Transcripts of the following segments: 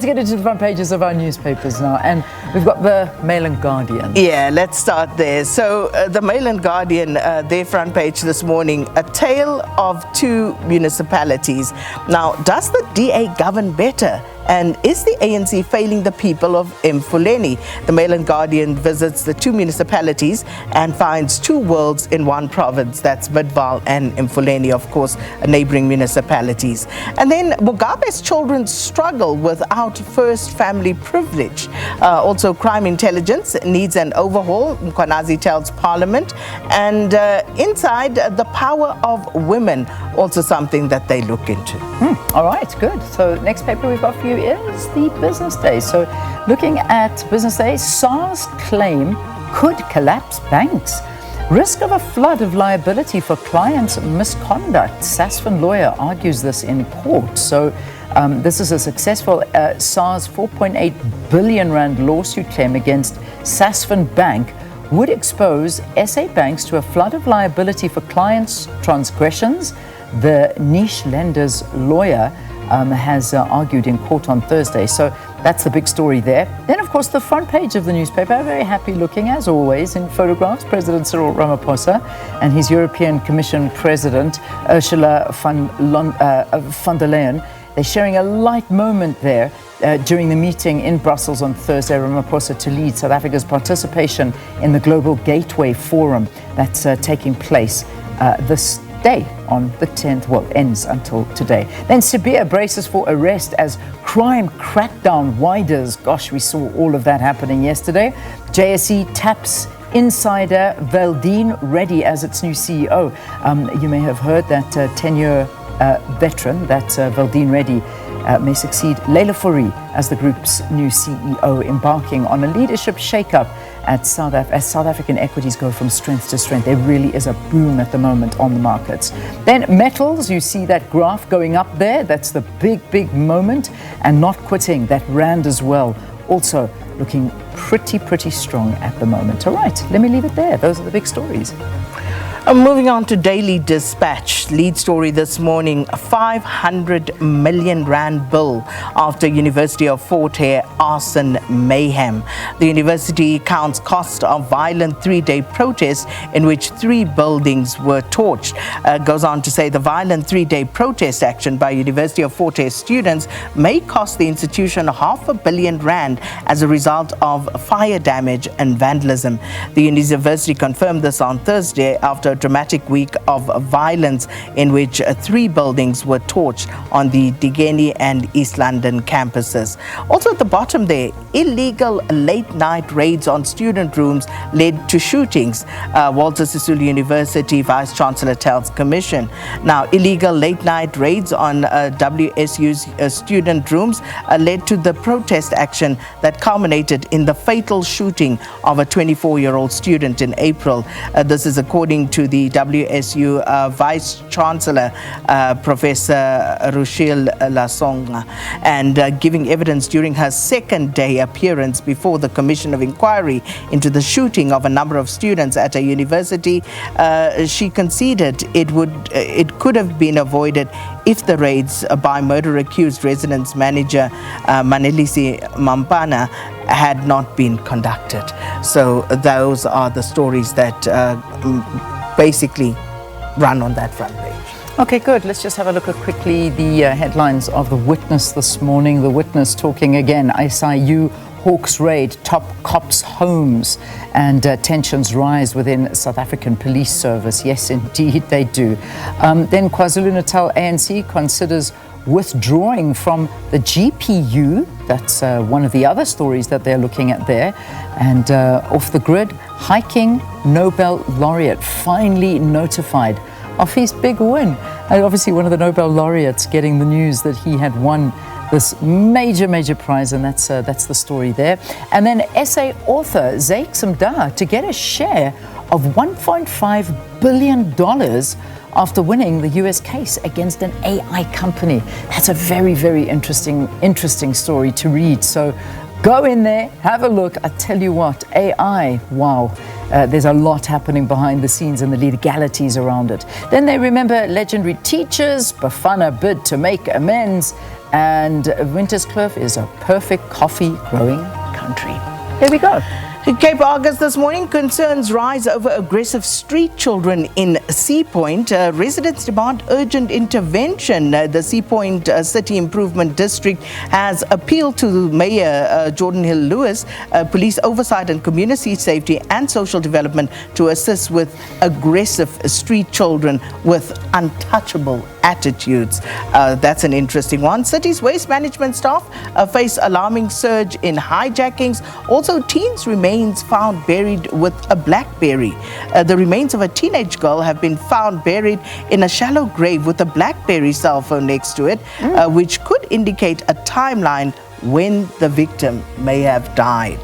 Let's get into the front pages of our newspapers now, and we've got the Mail and Guardian. Yeah, let's start there. So the Mail and Guardian, their front page this morning, a tale of two municipalities. Now, does the DA govern better? And is the ANC failing the people of Mfuleni? The Mail and Guardian visits the two municipalities and finds two worlds in one province. That's Bidvaal and Mfuleni, of course, neighboring municipalities. And then Mugabe's children struggle without first family privilege. Also, crime intelligence needs an overhaul, Mkhwanazi tells Parliament. And inside, the power of women, also something that they look into. All right, good. So next paper we've got for you is the Business Day. So looking at Business Day, SARS claim could collapse banks. Risk of a flood of liability for clients' misconduct. Sasfin lawyer argues this in court. So this is a successful SARS 4.8 billion rand lawsuit claim against Sasfin Bank would expose SA banks to a flood of liability for clients' transgressions. The niche lender's lawyer has argued in court on Thursday. So that's the big story there. Then, of course, the front page of the newspaper, very happy looking, as always, in photographs, President Cyril Ramaphosa and his European Commission President, Ursula von der Leyen. They're sharing a light moment there during the meeting in Brussels on Thursday. Ramaphosa to lead South Africa's participation in the Global Gateway Forum that's taking place this day on the 10th, well, ends until today. Then Sibia braces for arrest as crime crackdown widens. Gosh, we saw all of that happening yesterday. JSE taps insider Valdene Reddy as its new CEO. You may have heard that 10-year veteran, that's Valdene Reddy, may succeed Leila Fourie as the group's new CEO, embarking on a leadership shake-up as South African equities go from strength to strength. There really is a boom at the moment on the markets. Then metals, you see that graph going up there. That's the big moment, and not quitting. That rand as well, also looking pretty strong at the moment. All right, let me leave it there. Those are the big stories. Moving on to Daily Dispatch, lead story this morning, 500 million rand bill after University of Fort Hare arson mayhem. The university counts cost of violent 3-day protest in which 3 buildings were torched. Goes on to say the violent 3-day protest action by University of Fort Hare students may cost the institution R500 million as a result of fire damage and vandalism. The university confirmed this on Thursday after a dramatic week of violence in which 3 buildings were torched on the Digeni and East London campuses. Also at the bottom there, illegal late-night raids on student rooms led to shootings. Walter Sisulu University Vice-Chancellor tells Commission. Now, illegal late-night raids on WSU's student rooms led to the protest action that culminated in the fatal shooting of a 24-year-old student in April. This is according to the WSU Vice-Chancellor, Professor Rushil Lasonga, and giving evidence during her second-day appearance before the Commission of Inquiry into the shooting of a number of students at a university. She conceded it could have been avoided if the raids by murder-accused residence manager Manelisi Mampana had not been conducted. So those are the stories that basically run on that front page. Okay, good. Let's just have a look at quickly the headlines of The Witness this morning. The Witness talking again, SIU Hawks raid top cops' homes, and tensions rise within South African police service. Yes, indeed they do. Then KwaZulu-Natal ANC considers withdrawing from the GPU. That's one of the other stories that they're looking at there. And off the grid, hiking Nobel laureate finally notified of his big win. And obviously one of the Nobel laureates getting the news that he had won this major prize, and that's the story there. And then essay author Zaik Simda to get a share of $1.5 billion after winning the US case against an AI company. That's a very interesting story to read. So go in there, have a look. I tell you what, AI, wow. There's a lot happening behind the scenes and the legalities around it. Then they remember legendary teachers, Bafana bid to make amends. And Winterskloof is a perfect coffee growing country. Here we go. Cape Argus this morning, concerns rise over aggressive street children in Sea Point. Residents demand urgent intervention. The Sea Point City Improvement District has appealed to Mayor Jordan Hill-Lewis, police oversight and community safety and social development to assist with aggressive street children with untouchable attitudes. That's an interesting one. City's waste management staff face alarming surge in hijackings. Also, teens remains found buried with a BlackBerry. The remains of a teenage girl have been found buried in a shallow grave with a BlackBerry cell phone next to it, which could indicate a timeline when the victim may have died.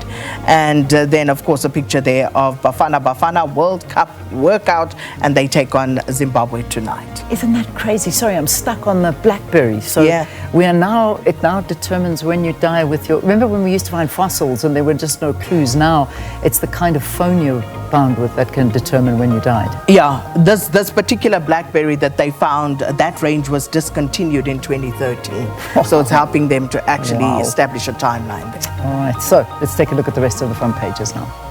And then, of course, a picture there of Bafana World Cup workout, and they take on Zimbabwe tonight. Isn't that crazy? Sorry, I'm stuck on the BlackBerry. So yeah. It now determines when you die with your... Remember when we used to find fossils and there were just no clues? Now it's the kind of phone you're found with that can determine when you died. Yeah, this particular BlackBerry that they found, that range was discontinued in 2013. So it's helping them to actually establish a timeline there. All right, so let's take a look at the rest of the front pages now.